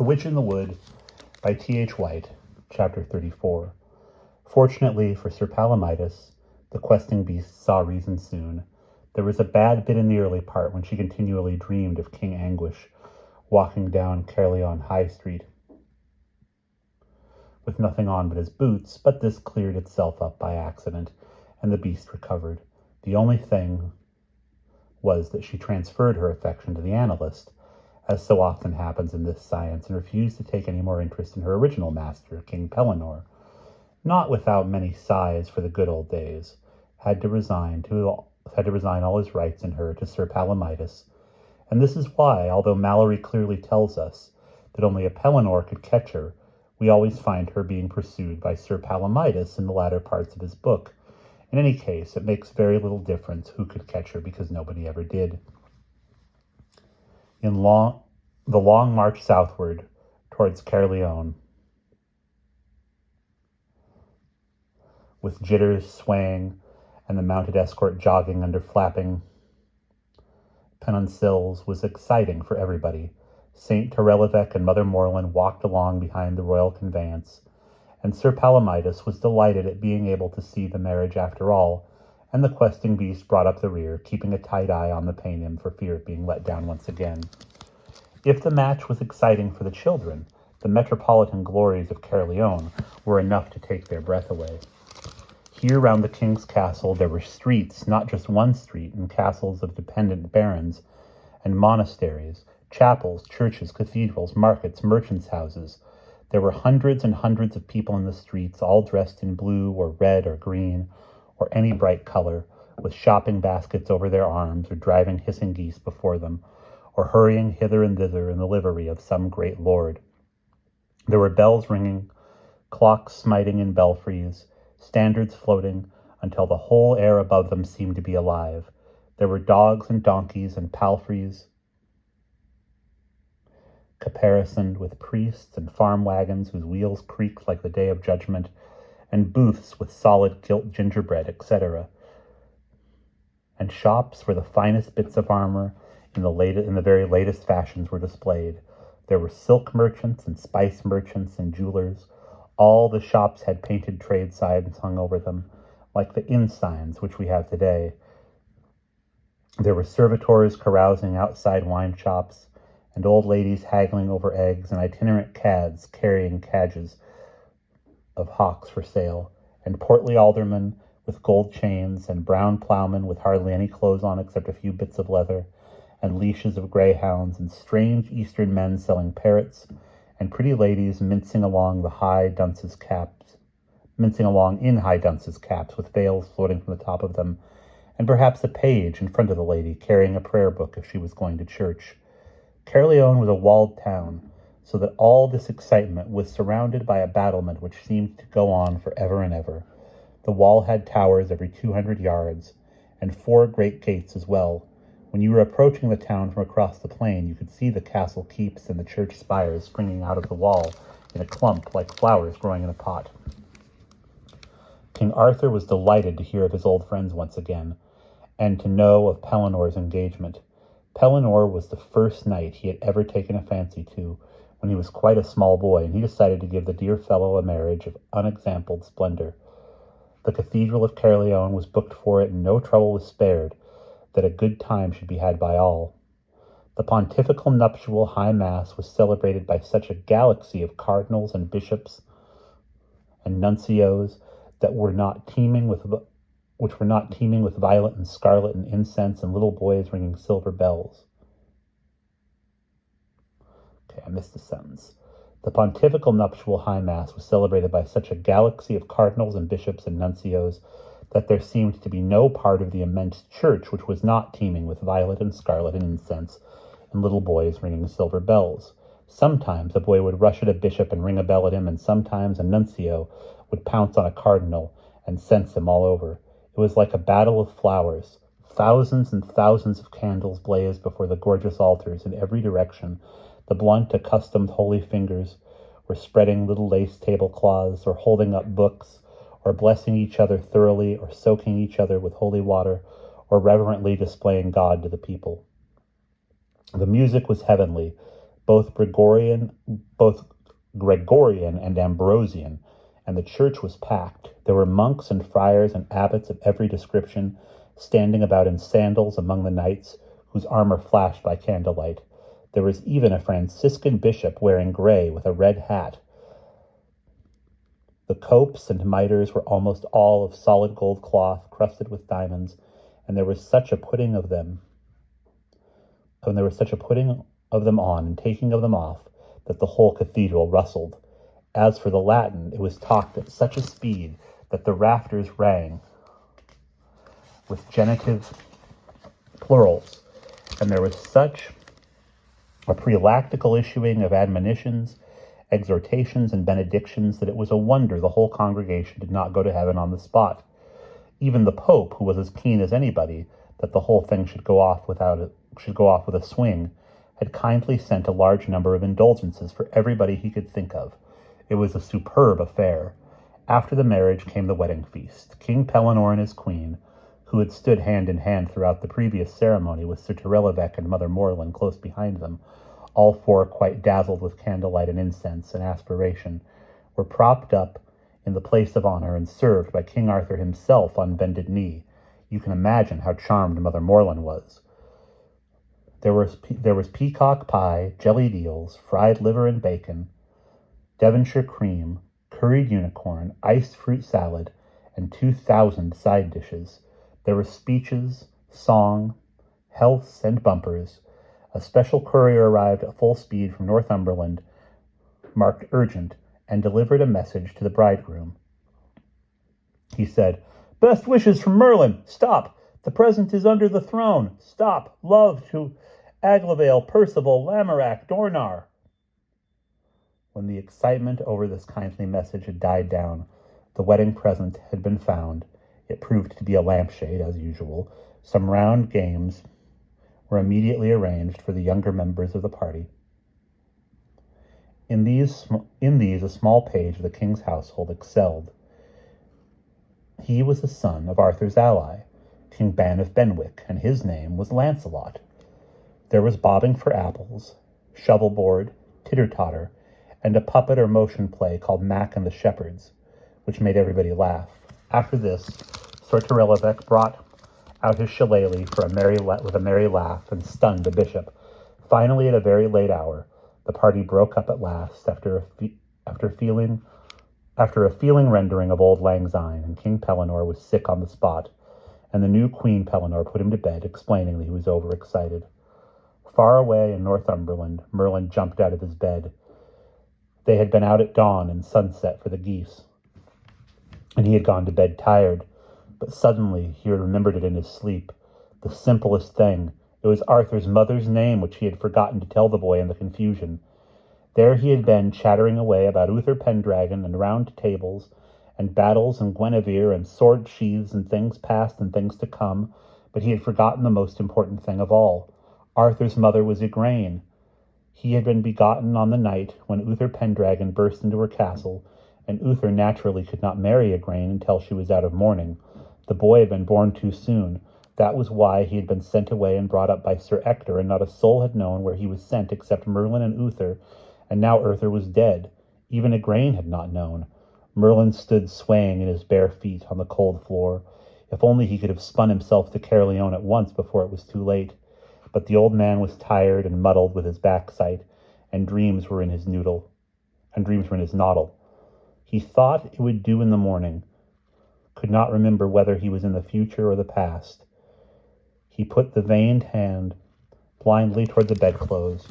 The Witch in the Wood by T.H. White, Chapter 34. Fortunately for Sir Palomides, the questing beast saw reason soon. There was a bad bit in the early part when she continually dreamed of King Anguish walking down Caerleon High Street with nothing on but his boots, but this cleared itself up by accident, and the beast recovered. The only thing was that she transferred her affection to the analyst, as so often happens in this science, and refused to take any more interest in her original master, King Pellinore. Not without many sighs for the good old days, had to resign all his rights in her to Sir Palomides. And this is why, although Malory clearly tells us that only a Pellinore could catch her, we always find her being pursued by Sir Palomides in the latter parts of his book. In any case, it makes very little difference who could catch her, because nobody ever did. In the long march southward towards Caerleon, with jitters swaying and the mounted escort jogging under flapping pennon-sills, was exciting for everybody. Saint Terelivec and Mother Morland walked along behind the royal conveyance, and Sir Palomides was delighted at being able to see the marriage after all, and the questing beast brought up the rear, keeping a tight eye on the Paynim for fear of being let down once again. If the match was exciting for the children, the metropolitan glories of Caerleon were enough to take their breath away. Here round the king's castle there were streets, not just one street, and castles of dependent barons and monasteries, chapels, churches, cathedrals, markets, merchants' houses. There were hundreds and hundreds of people in the streets, all dressed in blue or red or green or any bright color, with shopping baskets over their arms, or driving hissing geese before them, or hurrying hither and thither in the livery of some great lord. There were bells ringing, clocks smiting in belfries, standards floating, until the whole air above them seemed to be alive. There were dogs and donkeys and palfreys, caparisoned with priests, and farm wagons whose wheels creaked like the Day of Judgment, and booths with solid gilt gingerbread, etc., and shops where the finest bits of armor in the very latest fashions were displayed. There were silk merchants and spice merchants and jewelers. All the shops had painted trade signs hung over them, like the inn signs which we have today. There were servitors carousing outside wine shops, and old ladies haggling over eggs, and itinerant cads carrying cadges of hawks for sale, and portly aldermen with gold chains, and brown ploughmen with hardly any clothes on except a few bits of leather, and leashes of greyhounds, and strange eastern men selling parrots, and pretty ladies mincing along in high dunces' caps, with veils floating from the top of them, and perhaps a page in front of the lady carrying a prayer book if she was going to church. Caerleon was a walled town, so that all this excitement was surrounded by a battlement which seemed to go on for ever and ever. The wall had towers every 200 yards, and 4 great gates as well. When you were approaching the town from across the plain, you could see the castle keeps and the church spires springing out of the wall in a clump like flowers growing in a pot. King Arthur was delighted to hear of his old friends once again, and to know of Pellinore's engagement. Pellinore was the first knight he had ever taken a fancy to when he was quite a small boy, and he decided to give the dear fellow a marriage of unexampled splendor. The Cathedral of Caerleon was booked for it, and no trouble was spared that a good time should be had by all. The pontifical nuptial high mass was celebrated by such a galaxy of cardinals and bishops and nuncios that were not teeming with violet and scarlet and incense and little boys ringing silver bells. Okay, I missed a sentence. The pontifical nuptial high mass was celebrated by such a galaxy of cardinals and bishops and nuncios that there seemed to be no part of the immense church which was not teeming with violet and scarlet and incense and little boys ringing silver bells. Sometimes a boy would rush at a bishop and ring a bell at him, and sometimes a nuncio would pounce on a cardinal and cense him all over. It was like a battle of flowers. Thousands and thousands of candles blazed before the gorgeous altars in every direction. The blunt, accustomed holy fingers were spreading little lace tablecloths, or holding up books, or blessing each other thoroughly, or soaking each other with holy water, or reverently displaying God to the people. The music was heavenly, both Gregorian and Ambrosian, and the church was packed. There were monks and friars and abbots of every description standing about in sandals among the knights, whose armor flashed by candlelight. There was even a Franciscan bishop wearing gray with a red hat. The copes and mitres were almost all of solid gold cloth crusted with diamonds, and there was such a putting of them on and taking of them off that the whole cathedral rustled. As for the Latin, it was talked at such a speed that the rafters rang with genitive plurals, and there was such a prelactical issuing of admonitions, exhortations, and benedictions that it was a wonder the whole congregation did not go to heaven on the spot. Even the Pope, who was as keen as anybody that the whole thing should go off with a swing, had kindly sent a large number of indulgences for everybody he could think of. It was a superb affair. After the marriage came the wedding feast. King Pellinore and his queen, who had stood hand in hand throughout the previous ceremony with Sir Terelevec and Mother Morland close behind them, all four quite dazzled with candlelight and incense and aspiration, were propped up in the place of honor and served by King Arthur himself on bended knee. You can imagine how charmed Mother Morland was. There was peacock pie, jellied eels, fried liver and bacon, Devonshire cream, curried unicorn, iced fruit salad, and 2,000 side dishes. There were speeches, song, healths, and bumpers. A special courier arrived at full speed from Northumberland, marked urgent, and delivered a message to the bridegroom. He said, "Best wishes from Merlin. Stop! The present is under the throne. Stop! Love to Aglavale, Percival, Lamorak, Dornar." When the excitement over this kindly message had died down, the wedding present had been found. It proved to be a lampshade, as usual. Some round games were immediately arranged for the younger members of the party. In these a small page of the king's household excelled. He was the son of Arthur's ally, King Ban of Benwick, and his name was Lancelot. There was bobbing for apples, shovelboard, titter-totter, and a puppet or motion play called Mac and the Shepherds, which made everybody laugh. After this, Sir Terelevec brought out his shillelagh with a merry laugh and stunned the bishop. Finally, at a very late hour, the party broke up at last after a feeling rendering of Old Lang Syne, and King Pellinore was sick on the spot, and the new Queen Pellinore put him to bed, explaining that he was overexcited. Far away in Northumberland, Merlin jumped out of his bed. They had been out at dawn and sunset for the geese, and he had gone to bed tired, but suddenly he remembered it in his sleep. The simplest thing. It was Arthur's mother's name, which he had forgotten to tell the boy in the confusion. There he had been, chattering away about Uther Pendragon and round tables, and battles and Guinevere and sword sheaths and things past and things to come, but he had forgotten the most important thing of all. Arthur's mother was Igraine. He had been begotten on the night when Uther Pendragon burst into her castle, and Uther naturally could not marry Igraine until she was out of mourning. The boy had been born too soon. That was why he had been sent away and brought up by Sir Ector, and not a soul had known where he was sent except Merlin and Uther, and now Uther was dead. Even Igraine had not known. Merlin stood swaying in his bare feet on the cold floor. If only he could have spun himself to Caerleon at once before it was too late. But the old man was tired and muddled with his backside, and dreams were in his noddle. He thought it would do in the morning, could not remember whether he was in the future or the past. He put the veined hand blindly toward the bedclothes,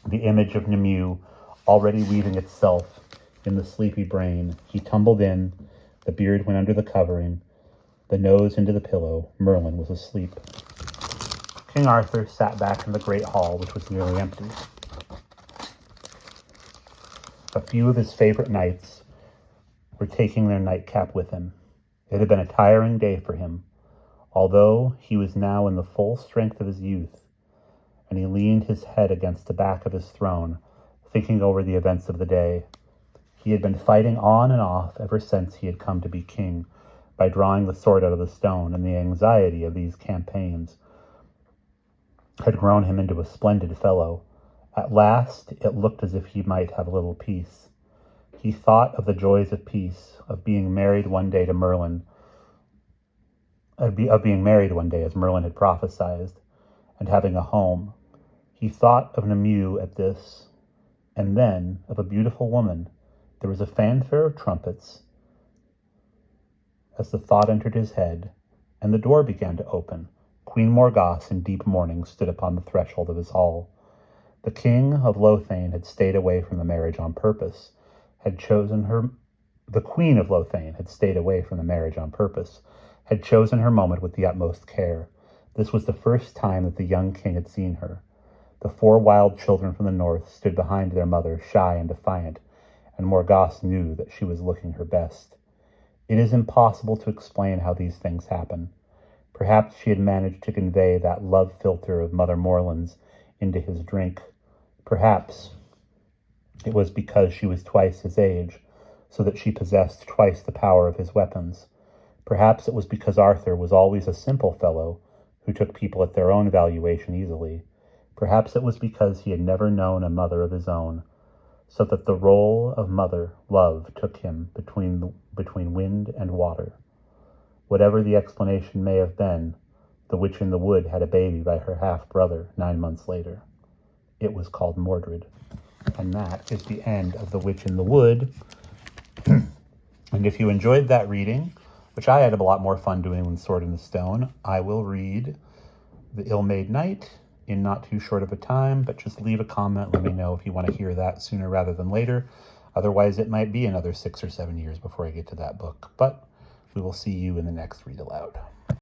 the image of Nimue already weaving itself in the sleepy brain. He tumbled in, the beard went under the covering, the nose into the pillow. Merlin was asleep. King Arthur sat back in the great hall, which was nearly empty. A few of his favorite knights were taking their nightcap with him. It had been a tiring day for him, although he was now in the full strength of his youth, and he leaned his head against the back of his throne, thinking over the events of the day. He had been fighting on and off ever since he had come to be king, by drawing the sword out of the stone, and the anxiety of these campaigns had grown him into a splendid fellow. At last it looked as if he might have a little peace. He thought of the joys of peace, of being married one day to Merlin, of being married one day as Merlin had prophesied, and having a home. He thought of Nimue at this, and then of a beautiful woman. There was a fanfare of trumpets as the thought entered his head, and the door began to open. Queen Morgause in deep mourning stood upon the threshold of his hall. The king of Lothain had stayed away from the marriage on purpose, the queen of Lothain had stayed away from the marriage on purpose, had chosen her moment with the utmost care. This was the first time that the young king had seen her. The 4 wild children from the north stood behind their mother, shy and defiant, and Morgause knew that she was looking her best. It is impossible to explain how these things happen. Perhaps she had managed to convey that love philter of Mother Morland's into his drink. Perhaps it was because she was twice his age, so that she possessed twice the power of his weapons. Perhaps it was because Arthur was always a simple fellow who took people at their own valuation easily. Perhaps it was because he had never known a mother of his own, so that the role of mother love took him between wind and water. Whatever the explanation may have been, the witch in the wood had a baby by her half-brother 9 months later. It was called Mordred. And that is the end of The Witch in the Wood. And if you enjoyed that reading, which I had a lot more fun doing than Sword in the Stone, I will read The Ill-Made Knight in not too short of a time, but just leave a comment. Let me know if you want to hear that sooner rather than later. Otherwise, it might be another 6 or 7 years before I get to that book. But we will see you in the next read aloud.